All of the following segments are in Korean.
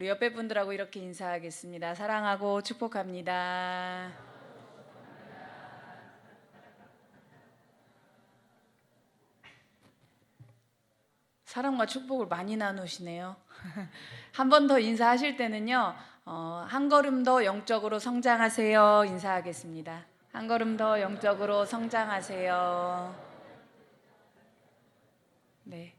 우리 옆에 분들하고 이렇게 인사하겠습니다. 사랑하고 축복합니다. 사랑과 축복을 많이 나누시네요. 한 번 더 인사하실 때는요, 한 걸음 더 영적으로 성장하세요. 인사하겠습니다. 한 걸음 더 영적으로 성장하세요. 네.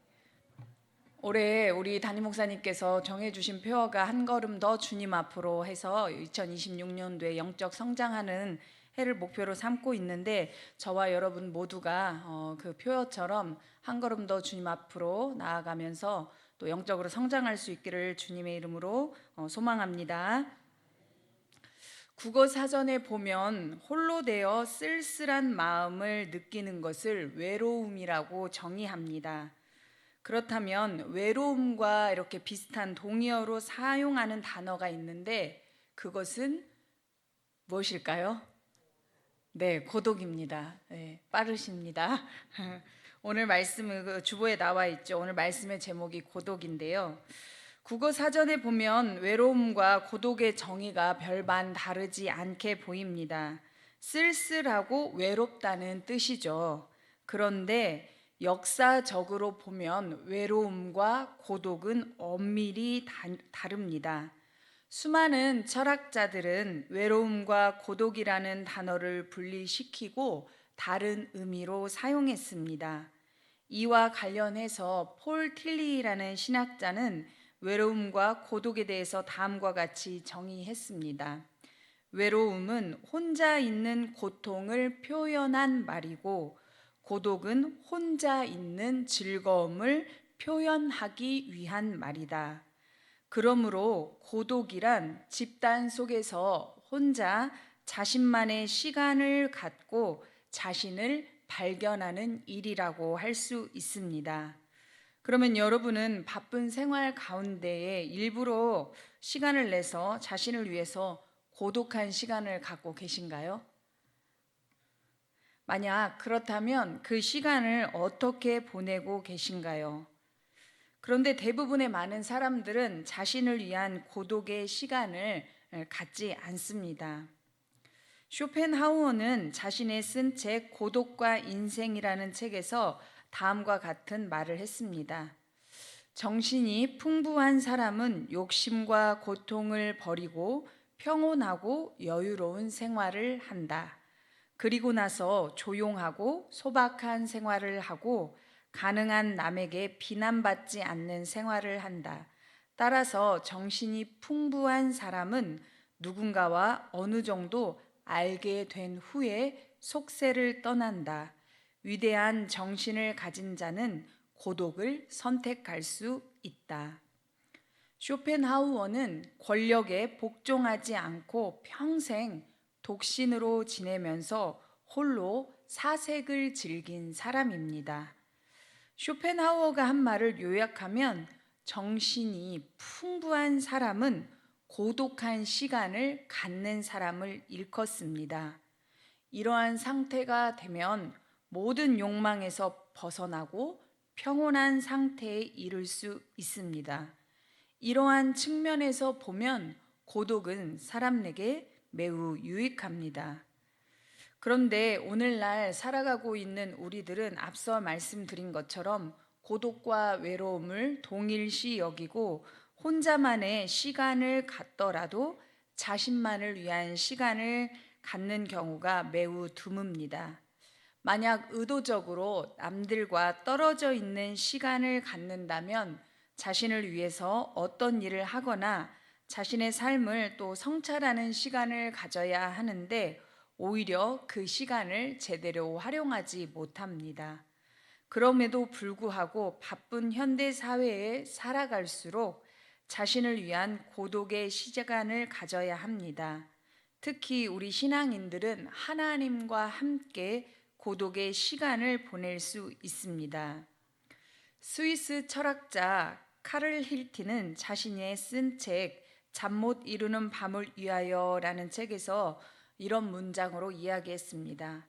올해 우리 담임 목사님께서 정해주신 표어가 한 걸음 더 주님 앞으로 해서 2026년도에 영적 성장하는 해를 목표로 삼고 있는데, 저와 여러분 모두가 그 표어처럼 한 걸음 더 주님 앞으로 나아가면서 또 영적으로 성장할 수 있기를 주님의 이름으로 소망합니다. 국어 사전에 보면 홀로 되어 쓸쓸한 마음을 느끼는 것을 외로움이라고 정의합니다. 그렇다면 외로움과 이렇게 비슷한 동의어로 사용하는 단어가 있는데, 그것은 무엇일까요? 네, 고독입니다. 네, 빠르십니다. 오늘 말씀 그 주보에 나와 있죠. 오늘 말씀의 제목이 고독인데요. 국어 사전에 보면 외로움과 고독의 정의가 별반 다르지 않게 보입니다. 쓸쓸하고 외롭다는 뜻이죠. 그런데 역사적으로 보면 외로움과 고독은 엄밀히 다릅니다. 수많은 철학자들은 외로움과 고독이라는 단어를 분리시키고 다른 의미로 사용했습니다. 이와 관련해서 폴 틸리라는 신학자는 외로움과 고독에 대해서 다음과 같이 정의했습니다. 외로움은 혼자 있는 고통을 표현한 말이고, 고독은 혼자 있는 즐거움을 표현하기 위한 말이다. 그러므로 고독이란 집단 속에서 혼자 자신만의 시간을 갖고 자신을 발견하는 일이라고 할 수 있습니다. 그러면 여러분은 바쁜 생활 가운데에 일부러 시간을 내서 자신을 위해서 고독한 시간을 갖고 계신가요? 만약 그렇다면 그 시간을 어떻게 보내고 계신가요? 그런데 대부분의 많은 사람들은 자신을 위한 고독의 시간을 갖지 않습니다. 쇼펜하우어는 자신의 쓴 책 고독과 인생이라는 책에서 다음과 같은 말을 했습니다. 정신이 풍부한 사람은 욕심과 고통을 버리고 평온하고 여유로운 생활을 한다. 그리고 나서 조용하고 소박한 생활을 하고 가능한 남에게 비난받지 않는 생활을 한다. 따라서 정신이 풍부한 사람은 누군가와 어느 정도 알게 된 후에 속세를 떠난다. 위대한 정신을 가진 자는 고독을 선택할 수 있다. 쇼펜하우어는 권력에 복종하지 않고 평생 독신으로 지내면서 홀로 사색을 즐긴 사람입니다. 쇼펜하우어가 한 말을 요약하면 정신이 풍부한 사람은 고독한 시간을 갖는 사람을 일컫습니다. 이러한 상태가 되면 모든 욕망에서 벗어나고 평온한 상태에 이를 수 있습니다. 이러한 측면에서 보면 고독은 사람에게 매우 유익합니다. 그런데 오늘날 살아가고 있는 우리들은 앞서 말씀드린 것처럼 고독과 외로움을 동일시 여기고 혼자만의 시간을 갖더라도 자신만을 위한 시간을 갖는 경우가 매우 드뭅니다. 만약 의도적으로 남들과 떨어져 있는 시간을 갖는다면 자신을 위해서 어떤 일을 하거나 자신의 삶을 또 성찰하는 시간을 가져야 하는데, 오히려 그 시간을 제대로 활용하지 못합니다. 그럼에도 불구하고 바쁜 현대 사회에 살아갈수록 자신을 위한 고독의 시간을 가져야 합니다. 특히 우리 신앙인들은 하나님과 함께 고독의 시간을 보낼 수 있습니다. 스위스 철학자 카를 힐티는 자신이 쓴 책 잠 못 이루는 밤을 위하여라는 책에서 이런 문장으로 이야기했습니다.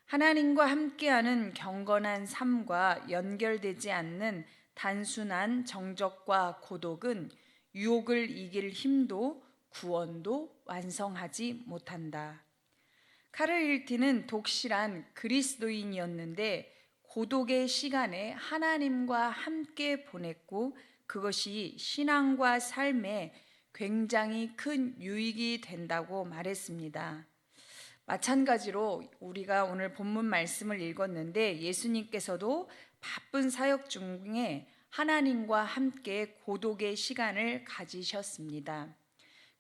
하나님과 함께하는 경건한 삶과 연결되지 않는 단순한 정적과 고독은 유혹을 이길 힘도 구원도 완성하지 못한다. 카를 일티는 독실한 그리스도인이었는데 고독의 시간에 하나님과 함께 보냈고 그것이 신앙과 삶에 굉장히 큰 유익이 된다고 말했습니다. 마찬가지로 우리가 오늘 본문 말씀을 읽었는데 예수님께서도 바쁜 사역 중에 하나님과 함께 고독의 시간을 가지셨습니다.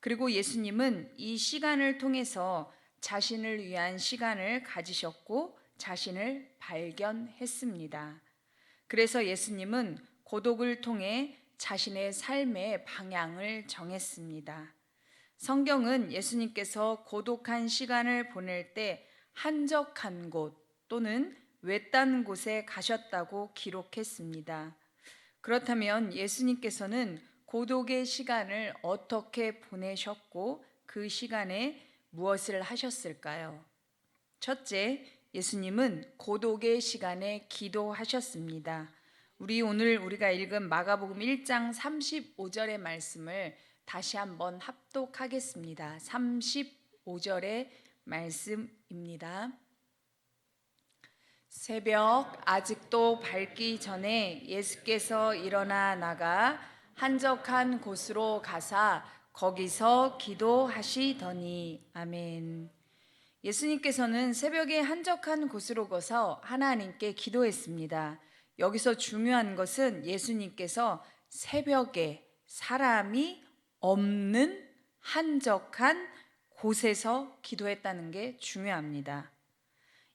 그리고 예수님은 이 시간을 통해서 자신을 위한 시간을 가지셨고 자신을 발견했습니다. 그래서 예수님은 고독을 통해 자신의 삶의 방향을 정했습니다. 성경은 예수님께서 고독한 시간을 보낼 때 한적한 곳 또는 외딴 곳에 가셨다고 기록했습니다. 그렇다면 예수님께서는 고독의 시간을 어떻게 보내셨고 그 시간에 무엇을 하셨을까요? 첫째, 예수님은 고독의 시간에 기도하셨습니다. 우리가 읽은 마가복음 1장 35절의 말씀을 다시 한번 합독하겠습니다. 35절의 말씀입니다. 새벽 아직도 밝기 전에 예수께서 일어나 나가 한적한 곳으로 가사 거기서 기도하시더니. 아멘. 예수님께서는 새벽에 한적한 곳으로 가서 하나님께 기도했습니다. 여기서 중요한 것은 예수님께서 새벽에 사람이 없는 한적한 곳에서 기도했다는 게 중요합니다.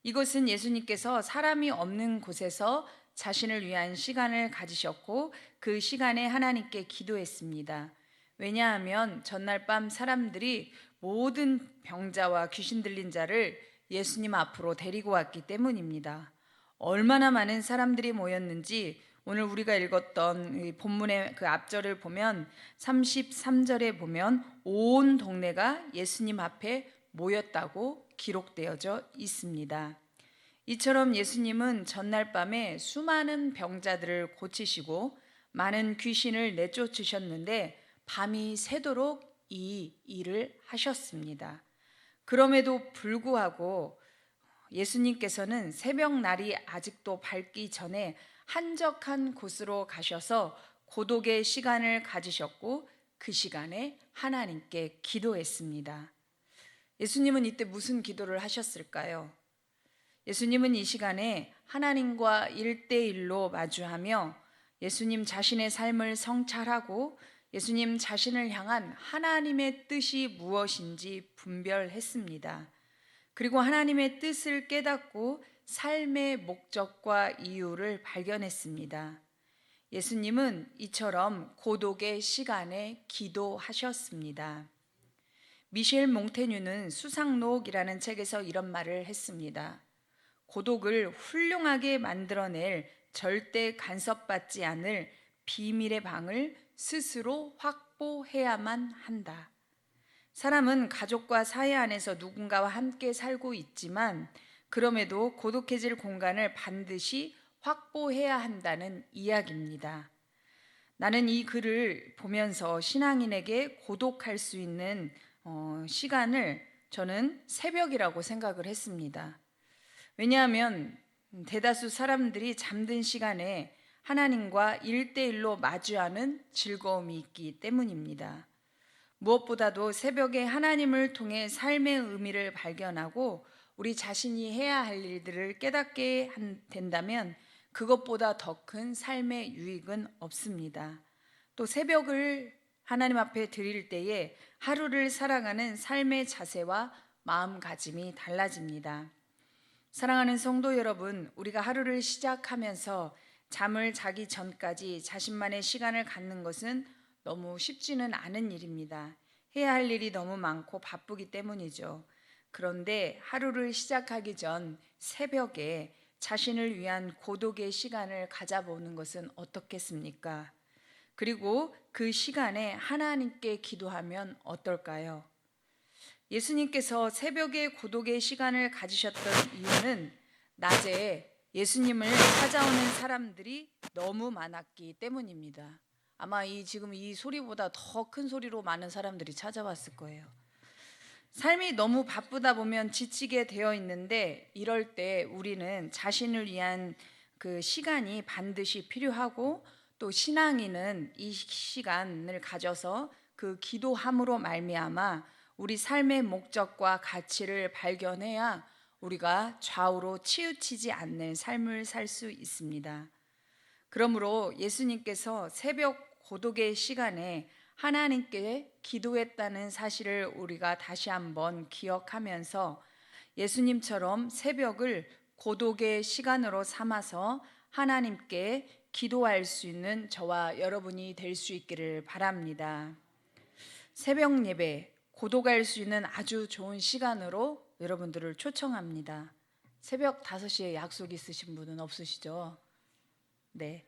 이것은 예수님께서 사람이 없는 곳에서 자신을 위한 시간을 가지셨고 그 시간에 하나님께 기도했습니다. 왜냐하면 전날 밤 사람들이 모든 병자와 귀신 들린 자를 예수님 앞으로 데리고 왔기 때문입니다. 얼마나 많은 사람들이 모였는지 오늘 우리가 읽었던 본문의 그 앞절을 보면 33절에 보면 온 동네가 예수님 앞에 모였다고 기록되어져 있습니다. 이처럼 예수님은 전날 밤에 수많은 병자들을 고치시고 많은 귀신을 내쫓으셨는데 밤이 새도록 이 일을 하셨습니다. 그럼에도 불구하고 예수님께서는 새벽날이 아직도 밝기 전에 한적한 곳으로 가셔서 고독의 시간을 가지셨고 그 시간에 하나님께 기도했습니다. 예수님은 이때 무슨 기도를 하셨을까요? 예수님은 이 시간에 하나님과 1대1로 마주하며 예수님 자신의 삶을 성찰하고 예수님 자신을 향한 하나님의 뜻이 무엇인지 분별했습니다. 그리고 하나님의 뜻을 깨닫고 삶의 목적과 이유를 발견했습니다. 예수님은 이처럼 고독의 시간에 기도하셨습니다. 미셸 몽테뉴는 수상록이라는 책에서 이런 말을 했습니다. 고독을 훌륭하게 만들어낼 절대 간섭받지 않을 비밀의 방을 스스로 확보해야만 한다. 사람은 가족과 사회 안에서 누군가와 함께 살고 있지만 그럼에도 고독해질 공간을 반드시 확보해야 한다는 이야기입니다. 나는 이 글을 보면서 신앙인에게 고독할 수 있는 시간을 저는 새벽이라고 생각을 했습니다. 왜냐하면 대다수 사람들이 잠든 시간에 하나님과 1대1로 마주하는 즐거움이 있기 때문입니다. 무엇보다도 새벽에 하나님을 통해 삶의 의미를 발견하고 우리 자신이 해야 할 일들을 깨닫게 된다면 그것보다 더 큰 삶의 유익은 없습니다. 또 새벽을 하나님 앞에 드릴 때에 하루를 살아가는 삶의 자세와 마음가짐이 달라집니다. 사랑하는 성도 여러분, 우리가 하루를 시작하면서 잠을 자기 전까지 자신만의 시간을 갖는 것은 너무 쉽지는 않은 일입니다. 해야 할 일이 너무 많고 바쁘기 때문이죠. 그런데 하루를 시작하기 전 새벽에 자신을 위한 고독의 시간을 가져보는 것은 어떻겠습니까? 그리고 그 시간에 하나님께 기도하면 어떨까요? 예수님께서 새벽에 고독의 시간을 가지셨던 이유는 낮에 예수님을 찾아오는 사람들이 너무 많았기 때문입니다. 아마 지금 이 소리보다 더 큰 소리로 많은 사람들이 찾아왔을 거예요. 삶이 너무 바쁘다 보면 지치게 되어 있는데 이럴 때 우리는 자신을 위한 그 시간이 반드시 필요하고 또 신앙인은 이 시간을 가져서 그 기도함으로 말미암아 우리 삶의 목적과 가치를 발견해야 우리가 좌우로 치우치지 않는 삶을 살 수 있습니다. 그러므로 예수님께서 새벽 고독의 시간에 하나님께 기도했다는 사실을 우리가 다시 한번 기억하면서 예수님처럼 새벽을 고독의 시간으로 삼아서 하나님께 기도할 수 있는 저와 여러분이 될 수 있기를 바랍니다. 새벽 예배, 고독할 수 있는 아주 좋은 시간으로 여러분들을 초청합니다. 새벽 5시에 약속 있으신 분은 없으시죠? 네.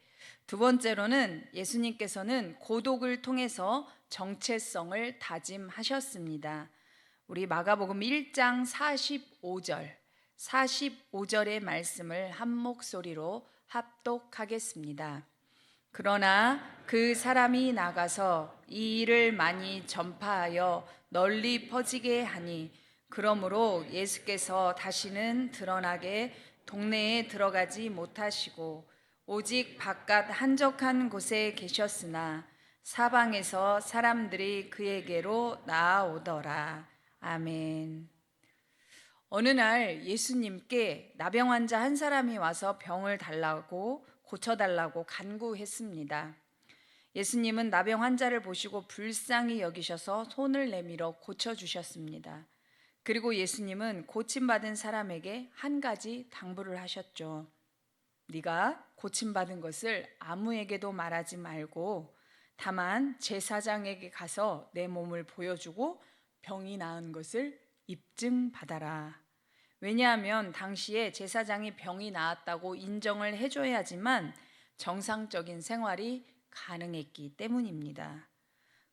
두 번째로는 예수님께서는 고독을 통해서 정체성을 다짐하셨습니다. 우리 마가복음 1장 45절의 말씀을 한 목소리로 합독하겠습니다. 그러나 그 사람이 나가서 이 일을 많이 전파하여 널리 퍼지게 하니 그러므로 예수께서 다시는 드러나게 동네에 들어가지 못하시고 오직 바깥 한적한 곳에 계셨으나 사방에서 사람들이 그에게로 나아오더라. 아멘. 어느 날 예수님께 나병 환자 한 사람이 와서 병을 달라고 고쳐달라고 간구했습니다. 예수님은 나병 환자를 보시고 불쌍히 여기셔서 손을 내밀어 고쳐주셨습니다. 그리고 예수님은 고침받은 사람에게 한 가지 당부를 하셨죠. 네가 고침받은 것을 아무에게도 말하지 말고 다만 제사장에게 가서 내 몸을 보여주고 병이 나은 것을 입증받아라. 왜냐하면 당시에 제사장이 병이 나았다고 인정을 해줘야지만 정상적인 생활이 가능했기 때문입니다.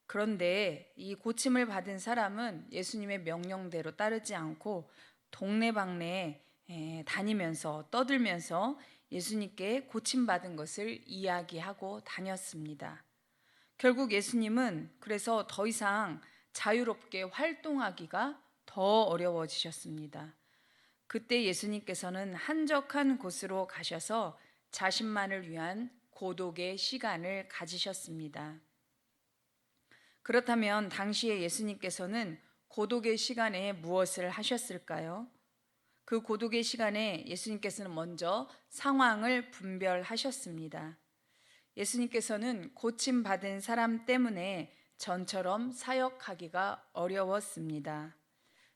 그런데 이 고침을 받은 사람은 예수님의 명령대로 따르지 않고 동네방네 다니면서 떠들면서 예수님께 고침받은 것을 이야기하고 다녔습니다. 결국 예수님은 그래서 더 이상 자유롭게 활동하기가 더 어려워지셨습니다. 그때 예수님께서는 한적한 곳으로 가셔서 자신만을 위한 고독의 시간을 가지셨습니다. 그렇다면 당시에 예수님께서는 고독의 시간에 무엇을 하셨을까요? 그 고독의 시간에 예수님께서는 먼저 상황을 분별하셨습니다. 예수님께서는 고침받은 사람 때문에 전처럼 사역하기가 어려웠습니다.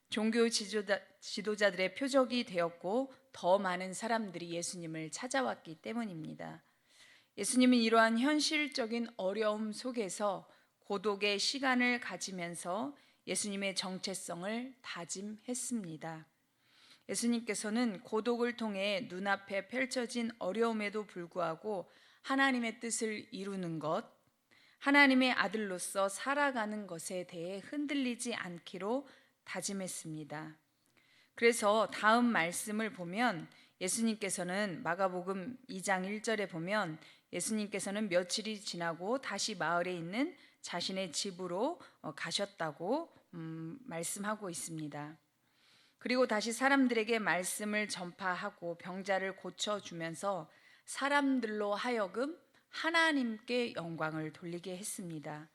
종교 지도자들의 표적이 되었고 더 많은 사람들이 예수님을 찾아왔기 때문입니다. 예수님은 이러한 현실적인 어려움 속에서 고독의 시간을 가지면서 예수님의 정체성을 다짐했습니다. 예수님께서는 고독을 통해 눈앞에 펼쳐진 어려움에도 불구하고 하나님의 뜻을 이루는 것, 하나님의 아들로서 살아가는 것에 대해 흔들리지 않기로 다짐했습니다. 그래서 다음 말씀을 보면 예수님께서는 마가복음 2장 1절에 보면 예수님께서는 며칠이 지나고 다시 마을에 있는 자신의 집으로 가셨다고 말씀하고 있습니다. 그리고 다시 사람들에게 말씀을 전파하고 병자를 고쳐주면서 사람들로 하여금 하나님께 영광을 돌리게 했습니다.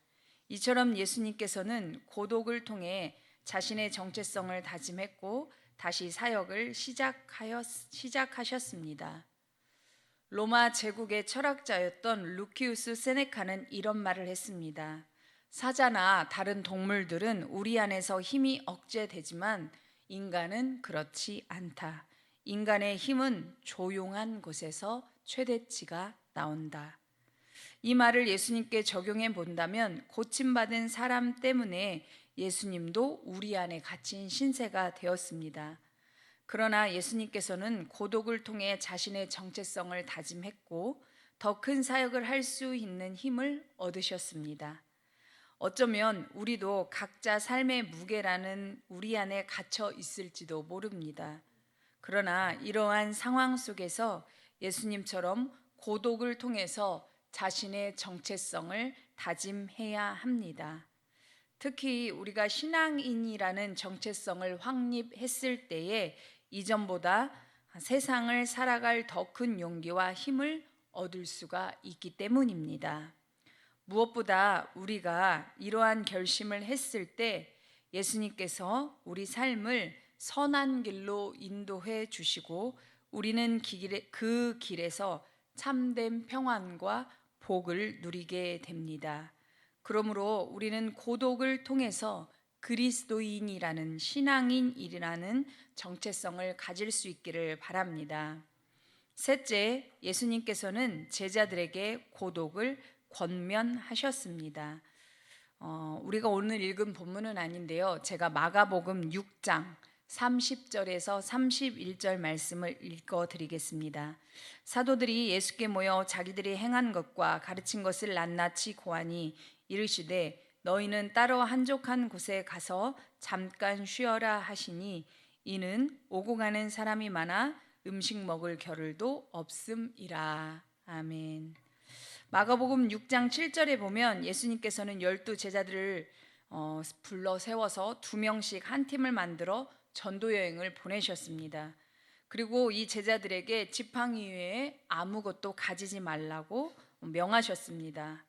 이처럼 예수님께서는 고독을 통해 자신의 정체성을 다짐했고 다시 사역을 시작하셨습니다. 로마 제국의 철학자였던 루키우스 세네카는 이런 말을 했습니다. 사자나 다른 동물들은 우리 안에서 힘이 억제되지만 인간은 그렇지 않다. 인간의 힘은 조용한 곳에서 최대치가 나온다. 이 말을 예수님께 적용해 본다면 고침받은 사람 때문에 예수님도 우리 안에 갇힌 신세가 되었습니다. 그러나 예수님께서는 고독을 통해 자신의 정체성을 다짐했고 더 큰 사역을 할 수 있는 힘을 얻으셨습니다. 어쩌면 우리도 각자 삶의 무게라는 우리 안에 갇혀 있을지도 모릅니다. 그러나 이러한 상황 속에서 예수님처럼 고독을 통해서 자신의 정체성을 다짐해야 합니다. 특히 우리가 신앙인이라는 정체성을 확립했을 때에 이전보다 세상을 살아갈 더 큰 용기와 힘을 얻을 수가 있기 때문입니다. 무엇보다 우리가 이러한 결심을 했을 때 예수님께서 우리 삶을 선한 길로 인도해 주시고 우리는 그 길에서 참된 평안과 복을 누리게 됩니다. 그러므로 우리는 고독을 통해서 그리스도인이라는 신앙인이라는 정체성을 가질 수 있기를 바랍니다. 셋째, 예수님께서는 제자들에게 고독을 권면하셨습니다. 우리가 오늘 읽은 본문은 아닌데요. 제가 마가복음 6장 30절에서 31절 말씀을 읽어 드리겠습니다. 사도들이 예수께 모여 자기들이 행한 것과 가르친 것을 낱낱이 고하니 이르시되 너희는 따로 한적한 곳에 가서 잠깐 쉬어라 하시니 이는 오고 가는 사람이 많아 음식 먹을 겨를도 없음이라. 아멘. 마가복음 6장 7절에 보면 예수님께서는 12 제자들을 불러 세워서 2명씩 한 팀을 만들어 전도 여행을 보내셨습니다. 그리고 이 제자들에게 지팡이 외에 아무것도 가지지 말라고 명하셨습니다.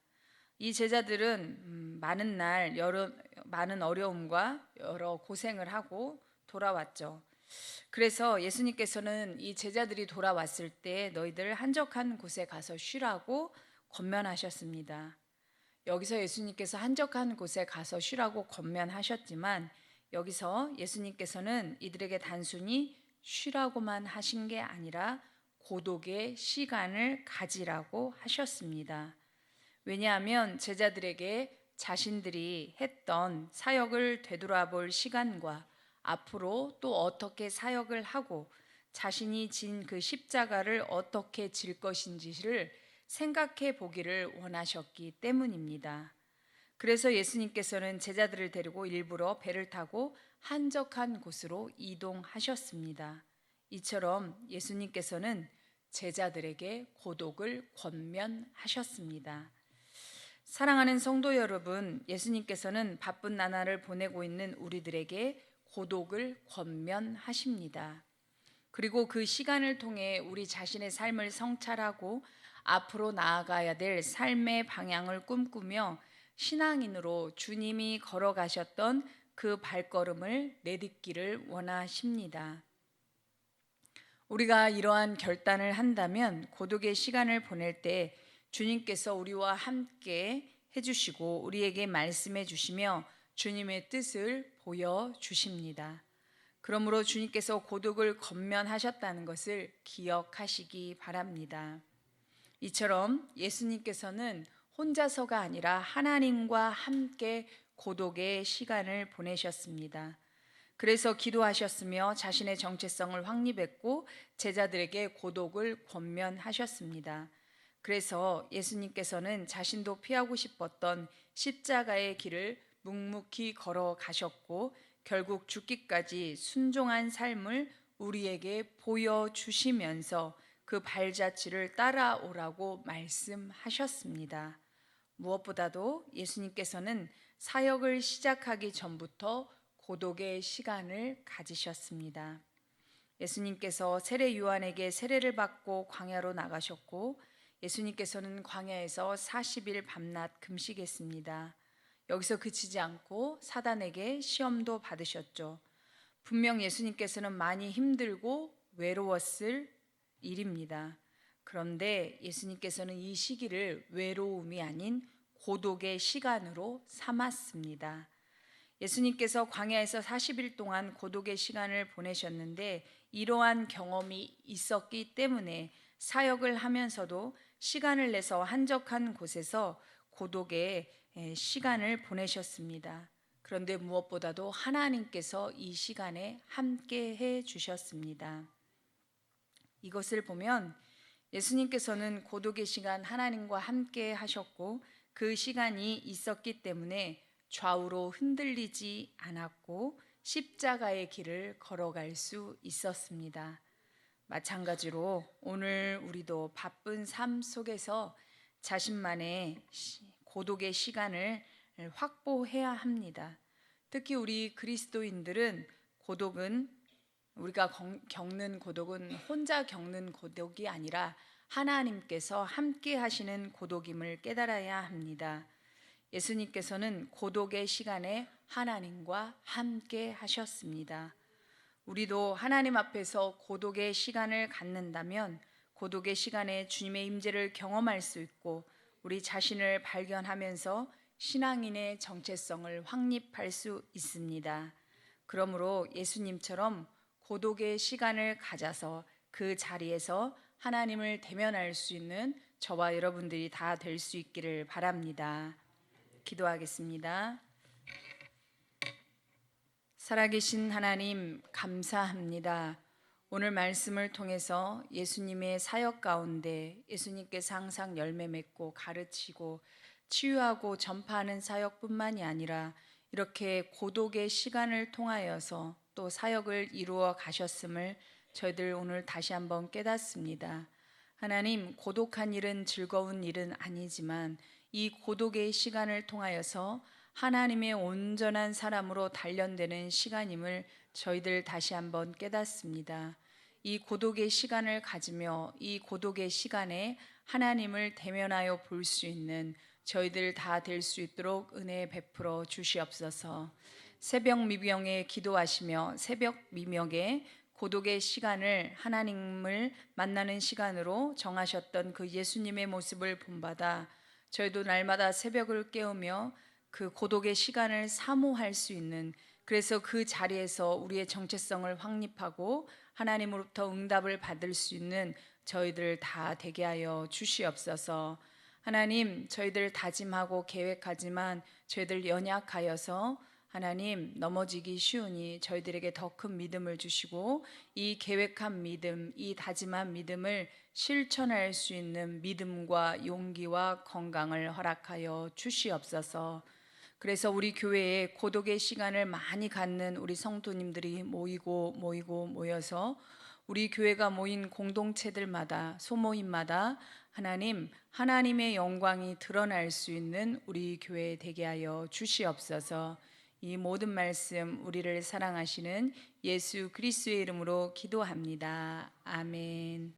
이 제자들은 많은 어려움과 여러 고생을 하고 돌아왔죠. 그래서 예수님께서는 이 제자들이 돌아왔을 때 너희들 한적한 곳에 가서 쉬라고 권면하셨습니다. 여기서 예수님께서 한적한 곳에 가서 쉬라고 권면하셨지만 여기서 예수님께서는 이들에게 단순히 쉬라고만 하신 게 아니라 고독의 시간을 가지라고 하셨습니다. 왜냐하면 제자들에게 자신들이 했던 사역을 되돌아볼 시간과 앞으로 또 어떻게 사역을 하고 자신이 진 그 십자가를 어떻게 질 것인지를 생각해 보기를 원하셨기 때문입니다. 그래서 예수님께서는 제자들을 데리고 일부러 배를 타고 한적한 곳으로 이동하셨습니다. 이처럼 예수님께서는 제자들에게 고독을 권면하셨습니다. 사랑하는 성도 여러분, 예수님께서는 바쁜 나날을 보내고 있는 우리들에게 고독을 권면하십니다. 그리고 그 시간을 통해 우리 자신의 삶을 성찰하고 앞으로 나아가야 될 삶의 방향을 꿈꾸며 신앙인으로 주님이 걸어가셨던 그 발걸음을 내딛기를 원하십니다. 우리가 이러한 결단을 한다면 고독의 시간을 보낼 때 주님께서 우리와 함께 해주시고 우리에게 말씀해 주시며 주님의 뜻을 보여주십니다. 그러므로 주님께서 고독을 권면하셨다는 것을 기억하시기 바랍니다. 이처럼 예수님께서는 혼자서가 아니라 하나님과 함께 고독의 시간을 보내셨습니다. 그래서 기도하셨으며 자신의 정체성을 확립했고 제자들에게 고독을 권면하셨습니다. 그래서 예수님께서는 자신도 피하고 싶었던 십자가의 길을 묵묵히 걸어가셨고 결국 죽기까지 순종한 삶을 우리에게 보여주시면서 그 발자취를 따라오라고 말씀하셨습니다. 무엇보다도 예수님께서는 사역을 시작하기 전부터 고독의 시간을 가지셨습니다. 예수님께서 세례 요한에게 세례를 받고 광야로 나가셨고 예수님께서는 광야에서 40일 밤낮 금식했습니다. 여기서 그치지 않고 사단에게 시험도 받으셨죠. 분명 예수님께서는 많이 힘들고 외로웠을 일입니다. 그런데 예수님께서는 이 시기를 외로움이 아닌 고독의 시간으로 삼았습니다. 예수님께서 광야에서 40일 동안 고독의 시간을 보내셨는데 이러한 경험이 있었기 때문에 사역을 하면서도 시간을 내서 한적한 곳에서 고독의 시간을 보내셨습니다. 그런데 무엇보다도 하나님께서 이 시간에 함께 해 주셨습니다. 이것을 보면 예수님께서는 고독의 시간 하나님과 함께 하셨고 그 시간이 있었기 때문에 좌우로 흔들리지 않았고 십자가의 길을 걸어갈 수 있었습니다. 마찬가지로 오늘 우리도 바쁜 삶 속에서 자신만의 고독의 시간을 확보해야 합니다. 특히 우리 그리스도인들은 우리가 겪는 고독은 혼자 겪는 고독이 아니라 하나님께서 함께 하시는 고독임을 깨달아야 합니다. 예수님께서는 고독의 시간에 하나님과 함께 하셨습니다. 우리도 하나님 앞에서 고독의 시간을 갖는다면 고독의 시간에 주님의 임재를 경험할 수 있고 우리 자신을 발견하면서 신앙인의 정체성을 확립할 수 있습니다. 그러므로 예수님처럼 고독의 시간을 가져서 그 자리에서 하나님을 대면할 수 있는 저와 여러분들이 다 될 수 있기를 바랍니다. 기도하겠습니다. 살아계신 하나님, 감사합니다. 오늘 말씀을 통해서 예수님의 사역 가운데 예수님께서 항상 열매 맺고 가르치고 치유하고 전파하는 사역뿐만이 아니라 이렇게 고독의 시간을 통하여서 또 사역을 이루어 가셨음을 저희들 오늘 다시 한번 깨닫습니다. 하나님, 고독한 일은 즐거운 일은 아니지만 이 고독의 시간을 통하여서 하나님의 온전한 사람으로 단련되는 시간임을 저희들 다시 한번 깨닫습니다. 이 고독의 시간을 가지며 이 고독의 시간에 하나님을 대면하여 볼 수 있는 저희들 다 될 수 있도록 은혜 베풀어 주시옵소서. 새벽 미명에 기도하시며 새벽 미명에 고독의 시간을 하나님을 만나는 시간으로 정하셨던 그 예수님의 모습을 본받아 저희도 날마다 새벽을 깨우며 그 고독의 시간을 사모할 수 있는, 그래서 그 자리에서 우리의 정체성을 확립하고 하나님으로부터 응답을 받을 수 있는 저희들 다 되게 하여 주시옵소서. 하나님, 저희들 다짐하고 계획하지만 저희들 연약하여서 하나님 넘어지기 쉬우니 저희들에게 더 큰 믿음을 주시고 이 계획한 믿음, 이 다짐한 믿음을 실천할 수 있는 믿음과 용기와 건강을 허락하여 주시옵소서. 그래서 우리 교회에 고독의 시간을 많이 갖는 우리 성도님들이 모여서 우리 교회가 모인 공동체들마다 소모임마다 하나님의 영광이 드러날 수 있는 우리 교회 되게 하여 주시옵소서. 이 모든 말씀 우리를 사랑하시는 예수 그리스도의 이름으로 기도합니다. 아멘.